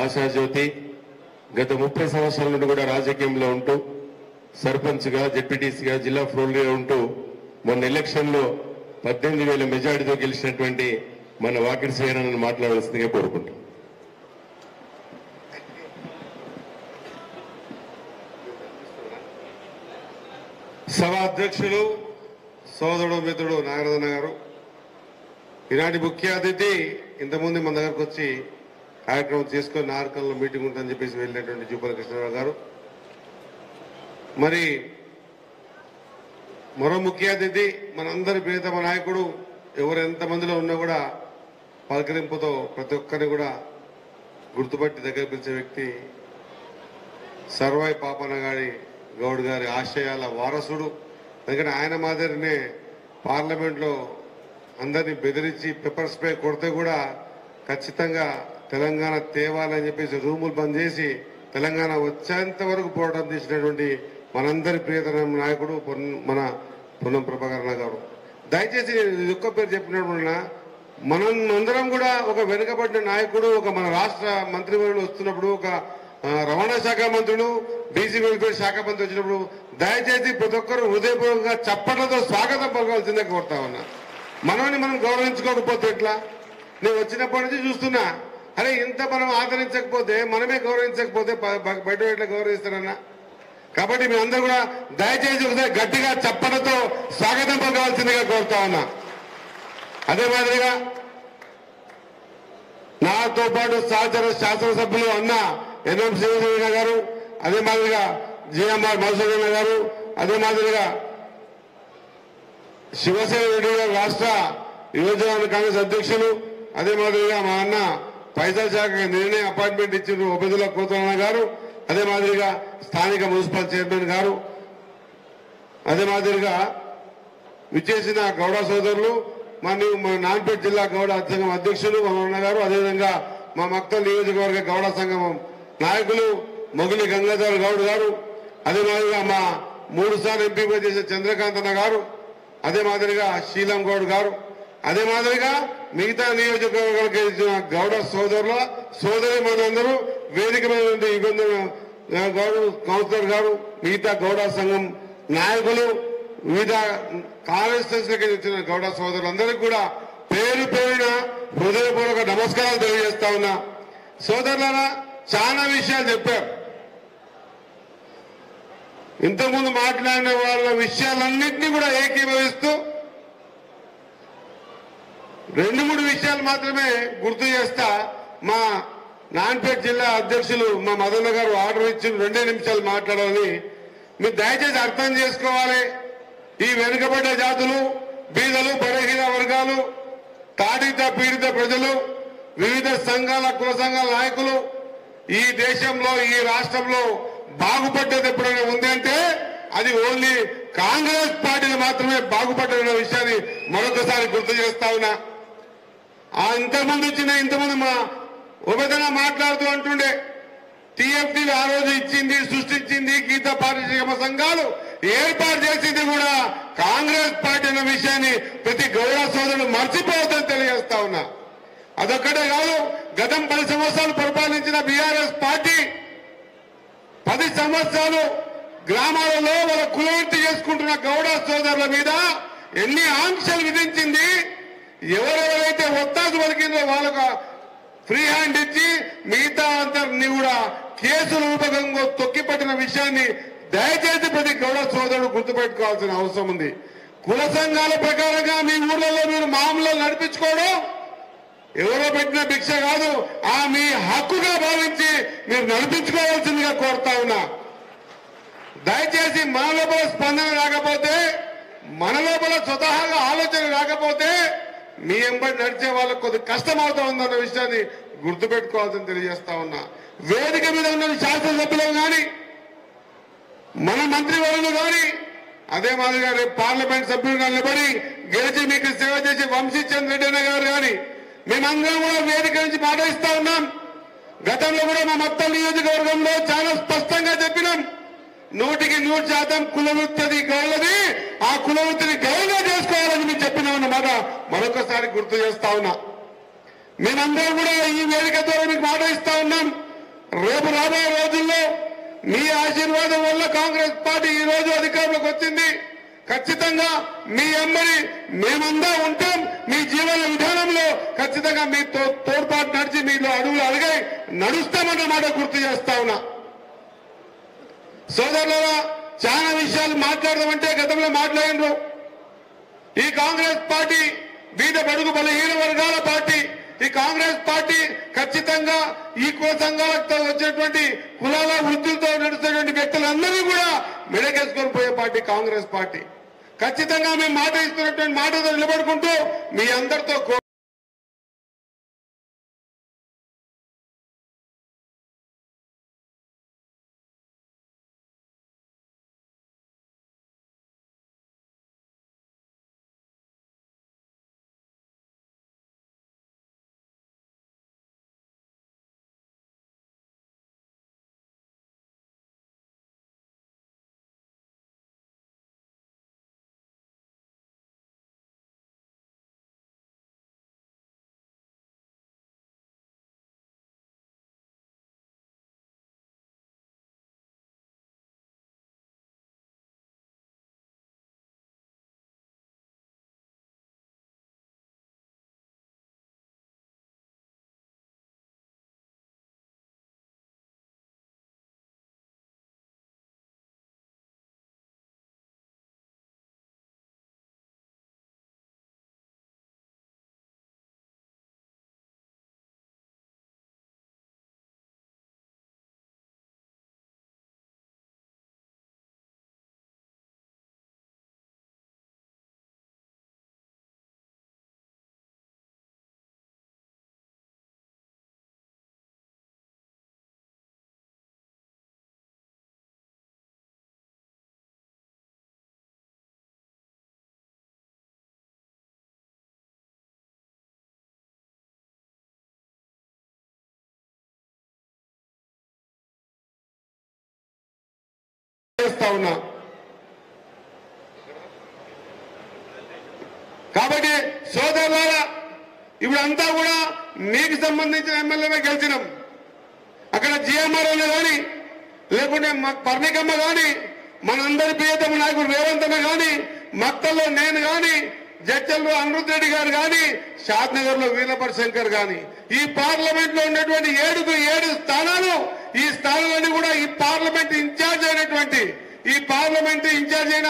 ఆశాజ్యోతి. గత 30 సంవత్సరాల నుండి కూడా రాజకీయంలో ఉంటూ సర్పంచ్గా, జెడ్పీటీసీగా, జిల్లా ఫ్లోర్గా ఉంటూ మొన్న ఎలక్షన్లో 18,000 మెజార్టీతో గెలిచినటువంటి మన వాకిటి శ్రీహరను మాట్లాడాల్సిందిగా కోరుకుంటాం. సభ అధ్యక్షులు సోదరుడు మిత్రుడు నాగరాజన్న గారు, ఈనాటి ముఖ్య అతిథి ఇంతకుముందు మన దగ్గరకు వచ్చి కార్యక్రమం చేసుకొని నార్కల్లో మీటింగ్ ఉంటుందని చెప్పేసి వెళ్ళినటువంటి జూపల్లి కృష్ణారావు గారు, మరి మరో ముఖ్య అతిథి మనందరి ప్రియతమ నాయకుడు, ఎవరు ఎంతమందిలో ఉన్నా కూడా పలకరింపుతో ప్రతి ఒక్కరిని కూడా గుర్తుపట్టి దగ్గర పిలిచే వ్యక్తి సర్వాయి పాపనగాడి గౌడ్ గారి ఆశయాల వారసుడు. ఎందుకంటే ఆయన మాదిరినే పార్లమెంట్లో అందరినీ బెదిరించి పెప్పర్ స్ప్రే కొడితే కూడా ఖచ్చితంగా తెలంగాణ తేవాలని చెప్పేసి రూములు బంద్ చేసి తెలంగాణ వచ్చేంత వరకు పోరాటం చేసినటువంటి మనందరి ప్రియతమ నాయకుడు మన పొన్నం ప్రభాకరన్న గారు. దయచేసి ఒక్క పేరు చెప్పినప్పుడు మనం అందరం కూడా ఒక వెనుకబడిన నాయకుడు, ఒక మన రాష్ట్ర మంత్రివర్యులు వస్తున్నప్పుడు, ఒక రవాణా శాఖ మంత్రులు, బీసీ వెల్ఫేర్ శాఖ మంత్రి వచ్చినప్పుడు దయచేసి ప్రతి ఒక్కరు హృదయపూర్వకంగా చప్పట్లతో స్వాగతం పలకాల్సిందే కోరుతా ఉన్నా. మనల్ని మనం గౌరవించుకోకపోతే ఎట్లా? నేను వచ్చినప్పటి నుంచి చూస్తున్నా, అరే ఇంత మనం ఆదరించకపోతే, మనమే గౌరవించకపోతే బయట ఎట్లా గౌరవిస్తారన్నా? కాబట్టి మీ అందరూ కూడా దయచేసి ఒకసారి గట్టిగా చప్పట్లతో స్వాగతం పలకాల్సిందిగా కోరుతా ఉన్నా. అదే మాదిరిగా నాతో పాటు సహచర శాసనసభ్యులు అన్న ఎన్ఎం శివసేన గారు, అదే మాదిరిగా జిఎంఆర్ మధుసూదన గారు, అదే మాదిరిగా శివసేన రెడ్డి గారు రాష్ట్ర యువజన కాంగ్రెస్ అధ్యక్షులు, అదే మాదిరిగా మా అన్న పైసా శాఖ నిన్నే అపాయింట్మెంట్ ఇచ్చిన ఉపేదుల కోతరణ గారు, అదే మాదిరిగా స్థానిక మున్సిపల్ చైర్మన్ గారు, అదే మాదిరిగా విచ్చేసిన గౌడ సోదరులు, మరియు మా నాన్పేట జిల్లా గౌడ సంఘం అధ్యక్షులు అన్న గారు, అదేవిధంగా మా మక్తల్ నియోజకవర్గ గౌడ సంఘం నాయకులు మొగిలి గంగాధర్ గౌడ్ గారు, అదే మాదిరిగా మా 3 సార్లు ఎంపీగా చేసిన చంద్రకాంత్ అన్న గారు, అదే మాదిరిగా శీలం గౌడ్ గారు, అదే మాదిరిగా మిగతా నియోజకవర్గాలకు ఇచ్చిన గౌడ సోదరి మనందరూ వేదిక మీద ఉండే గౌడ కౌన్సిలర్ గారు, మిగతా గౌడ సంఘం నాయకులు, వివిధ కాన్స్టిట్యూన్సీలకు ఇచ్చిన గౌడ సోదరులందరికీ కూడా పేరు పేరున హృదయపూర్వక నమస్కారాలు తెలియజేస్తా ఉన్నా. సోదరులారా, చాలా విషయాలు చెప్పారు. ఇంతకుముందు మాట్లాడిన వాళ్ళ విషయాలన్నింటినీ కూడా ఏకీభవిస్తూ 2-3 విషయాలు మాత్రమే గుర్తు చేస్తా. మా నాన్పేట జిల్లా అధ్యక్షులు మా మదన్న గారు ఆర్డర్ ఇచ్చి 2 నిమిషాలు మాట్లాడాలని. మీరు దయచేసి అర్థం చేసుకోవాలి. ఈ వెనుకబడ్డ జాతులు, బీదలు, బలహీన వర్గాలు, తాడిత పీడిత ప్రజలు, వివిధ సంఘాల, కుల సంఘాల నాయకులు ఈ దేశంలో, ఈ రాష్ట్రంలో బాగుపడ్డది ఎప్పుడైనా ఉంది అంటే అది ఓన్లీ కాంగ్రెస్ పార్టీలు మాత్రమే బాగుపడ్డ విషయాన్ని మరొకసారి గుర్తు చేస్తా ఉన్నా. ఇంతకుముందు మా ఉపేదన మాట్లాడుతూ అంటుండే, టీఎఫ్టీ ఆ రోజు ఇచ్చింది, సృష్టించింది, గీత పారిశ్రామిక సంఘాలు ఏర్పాటు చేసింది కూడా కాంగ్రెస్ పార్టీ అన్న విషయాన్ని ప్రతి గౌరవ సోదరులు మర్చిపోవద్దని తెలియజేస్తా ఉన్నా. అదొక్కటే కాదు, గతం 10 సంవత్సరాలు పరిపాలించిన బీఆర్ఎస్ పార్టీ 10 సంవత్సరాలు గ్రామాలలో వాళ్ళ కులవృత్తి చేసుకుంటున్న గౌడ సోదరుల మీద ఎన్ని ఆంక్షలు విధించింది. ఎవరెవరైతే ఒత్తాసు పలికిందో వాళ్ళకు ఫ్రీ హ్యాండ్ ఇచ్చి మిగతా అందరినీ కూడా కేసుల రూపకంగా తొక్కిపట్టిన విషయాన్ని దయచేసి ప్రతి గౌడ సోదరుడు గుర్తుపెట్టుకోవాల్సిన అవసరం ఉంది. కుల సంఘాల ప్రకారంగా మీ ఊర్లలో మీరు మామూలు నడిపించుకోవడం ఎవరో పెట్టిన భిక్ష కాదు, ఆ మీ హక్కుగా భావించి మీరు నడిపించుకోవాల్సిందిగా కోరుతా ఉన్నా. దయచేసి మన లోపల స్పందన రాకపోతే, మన లోపల స్వతహాగా ఆలోచన రాకపోతే మీ ఎంబడి నడిచే వాళ్ళకు కొద్ది కష్టం అవుతా ఉందన్న విషయాన్ని గుర్తుపెట్టుకోవాల్సింది తెలియజేస్తా ఉన్నా. వేదిక మీద ఉన్న శాసనసభ్యులు కానీ, మన మంత్రివర్యులు కానీ, అదే మాదిరిగా రేపు పార్లమెంట్ సభ్యులుగా నిలబడి గెలిచి మీకు సేవ చేసి వంశీచంద్ర రెడ్డి అన్న గారు కానీ మేమందరం కూడా వేదిక నుంచి మాట్లాడిస్తా ఉన్నాం. గతంలో కూడా మా మొత్తం నియోజకవర్గంలో చాలా స్పష్టంగా చెప్పినాం, 100% కులవృత్తి గౌరవది, ఆ కులవృత్తిని గౌరవంగా చేసుకోవాలని మేము చెప్పినామన్నమాట మరొకసారి గుర్తు చేస్తా ఉన్నా. మేమందరం కూడా ఈ వేదిక ద్వారా మీకు మాట ఇస్తా ఉన్నాం. మీ ఆశీర్వాదం వల్ల కాంగ్రెస్ పార్టీ ఈ రోజు అధికారంలోకి వచ్చింది. ఖచ్చితంగా మీ అమ్మని మేమందా ఉంటాం. మీ జీవన విధానంలో ఖచ్చితంగా మీ తోడ్పాటు నడిచి మీలో అడుగులు అడిగాయి నడుస్తామన్న మాట గుర్తు చేస్తా ఉన్నా. సోదరులారా, చాలా విషయాలు మాట్లాడదామంటే గతంలో మాట్లాడినరు. ఈ కాంగ్రెస్ పార్టీ బీద బడుగు బలహీన వర్గాల పార్టీ. ఈ కాంగ్రెస్ పార్టీ ఖచ్చితంగా ఈ కుల సంఘాలతో వచ్చేటువంటి కులాల వృత్తులతో నడుస్తున్నటువంటి వ్యక్తులందరినీ కూడా మెడకేసుకొని పోయే పార్టీ కాంగ్రెస్ పార్టీ. ఖచ్చితంగా మేము మాట ఇస్తున్నటువంటి మాటతో నిలబడుకుంటూ మీ అందరితో చేస్తా ఉన్నా. కాబట్టి సోదరులారా, ఇప్పుడంతా కూడా మీకు సంబంధించిన ఎమ్మెల్యేమే గెలిచినాం. అక్కడ జిఎంఆర్ఓలు కానీ లేకుంటే పర్ణికమ్మ కానీ మనందరి ప్రియతమ నాయకుడు రేవంత్ అన్న కానీ మక్తల్లో నేను కానీ జడ్చల్లో అనిరుద్ రెడ్డి గారు కానీ షాద్నగర్ లో వీరపర్ శంకర్ కానీ ఈ పార్లమెంట్ లో ఉన్నటువంటి 7 స్థానాలు, ఈ స్థానాలన్నీ కూడా ఈ పార్లమెంట్ ఇన్ఛార్జ్ అయినటువంటి ఈ పార్లమెంట్ ఇన్ఛార్జ్ అయిన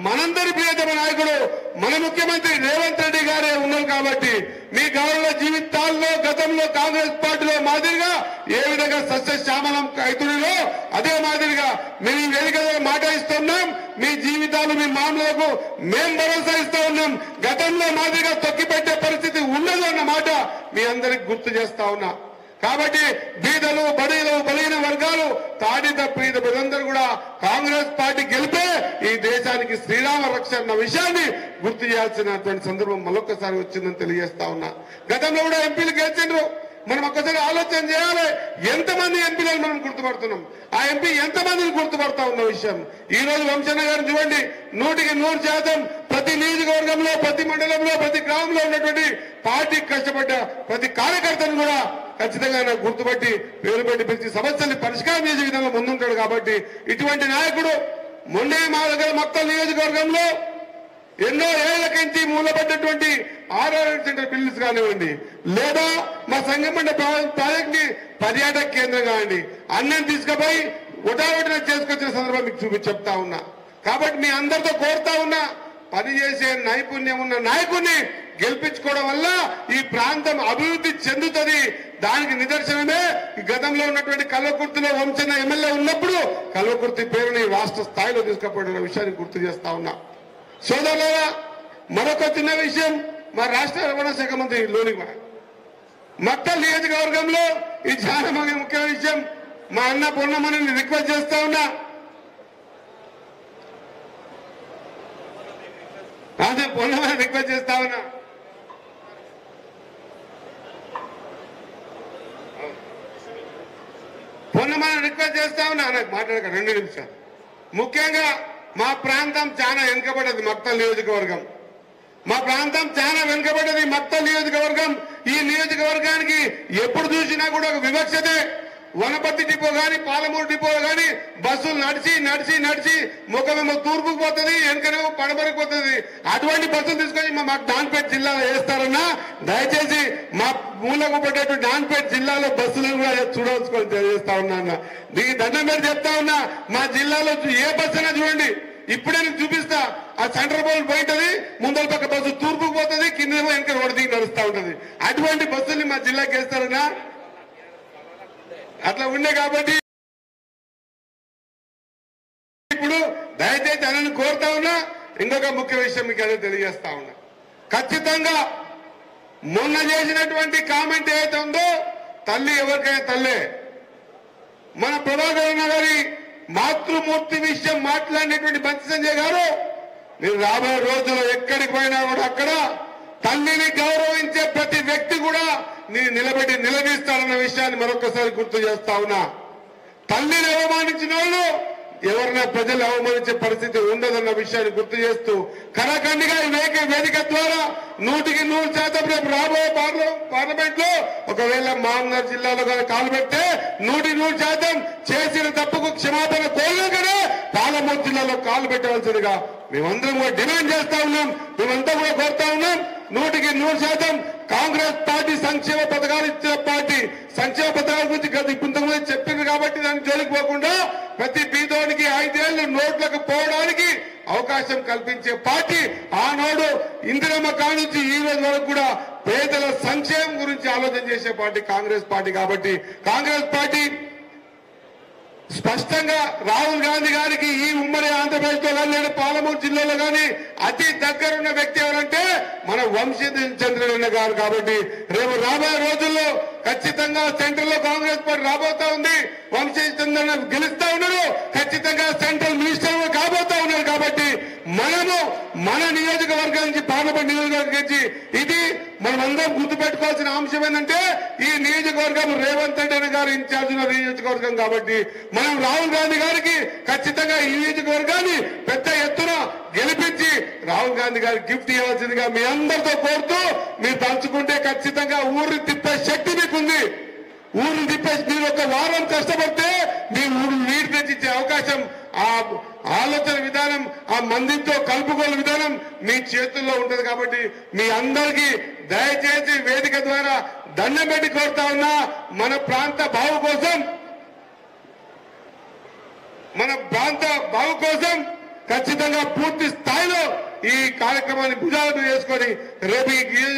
మనందరి ప్రియతమ నాయకుడు మన ముఖ్యమంత్రి రేవంత్ రెడ్డి గారే ఉన్నారు. కాబట్టి మీ గౌరవ జీవితాల్లో గతంలో కాంగ్రెస్ పార్టీలో మాదిరిగా ఏ విధంగా సస్యశ్యామలం రైతుడిలో అదే మాదిరిగా మేము ఈ వేదికలో మాట ఇస్తున్నాం. మీ జీవితాలు మీ మామూలకు మేం భరోసా ఇస్తా ఉన్నాం. గతంలో మాదిరిగా తొక్కిపెట్టే పరిస్థితి ఉండదు అన్న మాట మీ అందరికి గుర్తు చేస్తా ఉన్నా. కాబట్టి బీదలు బడుగులు బలహీన వర్గాలు తాడిత ప్రీత ప్రజలందరూ కూడా కాంగ్రెస్ పార్టీ గెలిపే ఈ దేశానికి శ్రీరామ రక్ష అన్న విషయాన్ని గుర్తు చేయాల్సినటువంటి సందర్భం మరొకసారి వచ్చిందని తెలియజేస్తా ఉన్నా. గతంలో కూడా ఎంపీలు గెలిచిండ్రు. మనం ఒక్కసారి ఆలోచన చేయాలి, ఎంతమంది ఎంపీలను మనం గుర్తుపడుతున్నాం, ఆ ఎంపీ ఎంతమందిని గుర్తుపడతా ఉన్న విషయం. ఈ రోజు వంశన్న గారు చూడండి, 100% ప్రతి నియోజకవర్గంలో ప్రతి మండలంలో ప్రతి గ్రామంలో ఉన్నటువంటి పార్టీకి కష్టపడ్డ ప్రతి కార్యకర్తను కూడా ఖచ్చితంగా నాకు గుర్తుపట్టి పేరు పెట్టి పిలిచి సమస్యల్ని పరిష్కారం చేసే విధంగా ముందుంటాడు. కాబట్టి ఇటువంటి నాయకుడు మొన్నే మా దగ్గర మొత్తం నియోజకవర్గంలో ఎన్నో ఏళ్లకించి మూలపడ్డటువంటి ఆర్ఆర్ సెంటర్ బిల్డింగ్స్ కానివ్వండి, లేదా మా సంగమండ ప్రాజెక్ట్ ని పర్యాటక కేంద్రం కానివ్వండి, అన్నం తీసుకుపోయి ఒటావటిన చేసుకొచ్చిన సందర్భం మీకు చెప్తా ఉన్నా. కాబట్టి మీ అందరితో కోరుతా ఉన్నా, పనిచేసే నైపుణ్యం ఉన్న నాయకుడిని గెలిపించుకోవడం వల్ల ఈ ప్రాంతం అభివృద్ధి చెందుతుంది. దానికి నిదర్శనమే గతంలో ఉన్నటువంటి కల్వకుర్తిలో వంశన్న ఎమ్మెల్యే ఉన్నప్పుడు కల్వకుర్తి పేరుని రాష్ట్ర స్థాయిలో తీసుకుపోయిన విషయాన్ని గుర్తు చేస్తా ఉన్నా. సోదరులారా, మరొక చిన్న విషయం, మా రాష్ట్ర రవాణా శాఖ మంత్రి లోనికి మక్తల్ నియోజకవర్గంలో ఈ చాలా ముఖ్యమైన విషయం, మా అన్న పొన్నమని రిక్వెస్ట్ చేస్తా ఉన్నా. అదే పొన్నమని రిక్వెస్ట్ చేస్తా ఉన్నా. పొన్నమని రిక్వెస్ట్ చేస్తా ఉన్నా. నాకు మాట్లాడక 2 నిమిషాలు. ముఖ్యంగా మా ప్రాంతం చాలా వెనుకబడ్డది మక్తల్ నియోజకవర్గం. మా ప్రాంతం చాలా వెనుకబడ్డది మక్తల్ నియోజకవర్గం. ఈ నియోజకవర్గానికి ఎప్పుడు చూసినా కూడా ఒక వివక్షతే. వనపర్తి డిపో గాని పాలమూరు డిపో గాని బస్సులు నడిచి నడిచి నడిచి ముఖమేమో తూర్పుకు పోతుంది, వెనకనేమో పడమరకు పోతుంది. అటువంటి బస్సులు తీసుకొని మాకు నాన్పేట జిల్లాలో వేస్తారన్నా దయచేసి మా మూలకు పడ్డటువంటి నాన్పేట జిల్లాలో బస్సులను కూడా చూడవచ్చుకొని తెలియజేస్తా ఉన్నా. దీనికి దండం మీద చెప్తా ఉన్నా, మా జిల్లాలో ఏ బస్సు అయినా చూడండి, ఇప్పుడే నేను చూపిస్తా. ఆ సెంటర్ బోల్ పోయింటది, ముందర పక్క బస్సు తూర్పుకు పోతుంది, కిందేమో వెనక రోడ్డు దిగి నడుస్తూ ఉంటది. అటువంటి బస్సుల్ని మా జిల్లాకి వేస్తారన్నా అట్లా ఉండే. కాబట్టి ఇప్పుడు దయచేసి అనని కోరుతా ఉన్నా. ఇంకొక ముఖ్య విషయం మీకు అదే తెలియజేస్తా ఉన్నా. ఖచ్చితంగా మొన్న చేసినటువంటి కామెంట్ ఏదైతే ఉందో, తల్లి ఎవరికైనా తల్లే. మన ప్రభాకర్ అన్న గారి మాతృమూర్తి విషయం మాట్లాడినటువంటి బంతి సంజయ్ గారు, మీరు రాబోయే రోజుల్లో ఎక్కడికి పోయినా కూడా అక్కడ తల్లిని గౌరవించే ప్రతి వ్యక్తి కూడా నిలబెట్టి నిలదీస్తారన్న విషయాన్ని మరొకసారి గుర్తు చేస్తా ఉన్నా. తల్లిని అవమానించిన వాళ్ళు ఎవరైనా ప్రజలు అవమానించే పరిస్థితి ఉండదన్న విషయాన్ని గుర్తు చేస్తూ కరాఖండిగా వేదిక ద్వారా 100% రేపు రాబోయే పార్లమెంట్ లో ఒకవేళ మామూలు జిల్లాలో కాలు పెడితే 100% చేసిన తప్పుకు క్షమాపణ కోరగానే పాలమూరు జిల్లాలో కాలు పెట్టవలసిందిగా మేమందరం కూడా డిమాండ్ చేస్తా ఉన్నాం. మేమంతా కూడా కోరుతా ఉన్నాం. 100% కాంగ్రెస్ పార్టీ సంక్షేమ పథకాలు ఇచ్చిన పార్టీ. సంక్షేమ పథకాల గురించి ఇంతకుముందు చెప్పింది కాబట్టి దాని జోలికి పోకుండా ప్రతి బీదోనికి 5 ఏళ్లు నోట్లకు పోవడానికి అవకాశం కల్పించే పార్టీ. ఆనాడు ఇందిరమ్మ కానుంచి ఈ రోజు వరకు కూడా పేదల సంక్షేమం గురించి ఆలోచన చేసే పార్టీ కాంగ్రెస్ పార్టీ. కాబట్టి కాంగ్రెస్ పార్టీ స్పష్టంగా రాహుల్ గాంధీ గారికి ఈ ఉమ్మడి ఆంధ్రప్రదేశ్ లో కానీ లేదా పాలమూరు జిల్లాలో కానీ అతి దగ్గరున్న వ్యక్తి ఎవరంటే మన వంశీచంద్రన్న గారు. కాబట్టి రేపు రాబోయే రోజుల్లో ఖచ్చితంగా సెంట్రల్ లో కాంగ్రెస్ పార్టీ రాబోతా ఉంది. వంశీచంద్రన్న గెలుస్తా ఉన్నారు, ఖచ్చితంగా సెంట్రల్ మినిస్టర్ కాబోతా ఉన్నారు. కాబట్టి మనము మన నియోజకవర్గం నుంచి పార్లమెంట్ నియోజకవర్గం నుంచి ఇది మనమందరం గుర్తుపెట్టుకోవాల్సిన అంశం ఏంటంటే, ఈ నియోజకవర్గం రేవంత్ రెడ్డి గారు ఇన్ఛార్జ్ ఉన్న నియోజకవర్గం. కాబట్టి మనం రాహుల్ గాంధీ గారికి ఖచ్చితంగా ఈ నియోజకవర్గాన్ని పెద్ద ఎత్తున గెలిపించి రాహుల్ గాంధీ గారికి గిఫ్ట్ ఇవ్వాల్సిందిగా మీ అందరితో కోరుతూ, మీరు తలుచుకుంటే ఖచ్చితంగా ఊరిని తిప్పే శక్తి మీకుంది. ఊరిని తిప్పేసి మీరు ఒక వారం కష్టపడితే మీ ఊరు నీరు తెచ్చిచ్చే అవకాశం, ఆ ఆలోచన విధానం, ఆ మందితో కలుపుకోలు విధానం మీ చేతుల్లో ఉంటది. కాబట్టి మీ అందరికీ దయచేసి వేదిక ద్వారా దండం పెట్టి కోరుతా ఉన్నా, మన ప్రాంత బావు కోసం ఖచ్చితంగా పూర్తి స్థాయిలో ఈ కార్యక్రమాన్ని భుజాలను చేసుకొని రేపు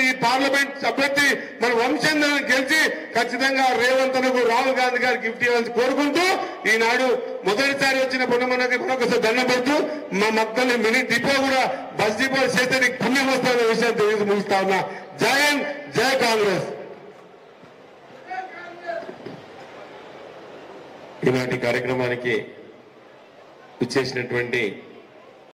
ఈ పార్లమెంట్ అభ్యర్థి మన వంశేంద్రను గెలిచి ఖచ్చితంగా రేవంత్ అన్నకు రాహుల్ గాంధీ గారికి గిఫ్ట్ ఇవ్వాలని కోరుకుంటూ, ఈనాడు మొదటిసారి వచ్చిన పుణ్యమన్నకి మరొకసారి దండం పెడుతూ, మా మక్కల్ని మినీ డిపో కూడా బస్ డిపో చేస్తే నీకు పుణ్యం వస్తున్న విషయం తెలియదు ముగిస్తా ఉన్నా. జై హింద్, జై కాంగ్రెస్. ఈనాటి కార్యక్రమానికి ఇచ్చేసినటువంటి